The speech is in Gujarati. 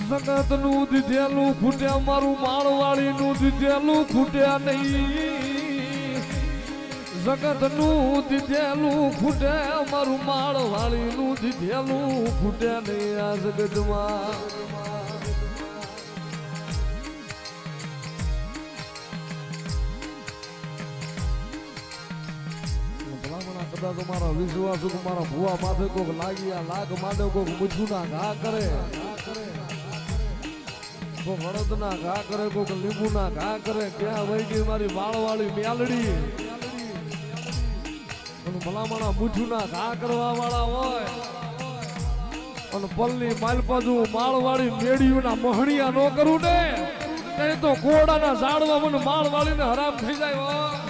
જગત નું દીધેલું ખૂટ્યા મારું માળવાળી નું દીધેલું ખૂટ્યા નહીં જગત નું દીધેલું ખૂટે મારું માળવાળી નું દીધેલું ખૂટ્યા નહીં આ જગતમાં કદાચ મારા વિશ્વાસ મારા ભુવા માથે કોક લાગ્યા લાગ માટે કોક મૂછું ના ઘા કરે કોક હળદ ના ઘા કરે કોક લીંબુ ના ઘા કરે ક્યાં વહી ગઈ મારી વાળવાળી મ્યાલડી ભલામણા મૂછું ના ઘા કરવા વાળા હોય અને પલ્લી માલપાજુ માળવાળી મેળીયું ના મહણિયા નો કરું ને તો ઘોડાના ઝાડવા મને માળવાળી ને હરામ થઈ જાય હોય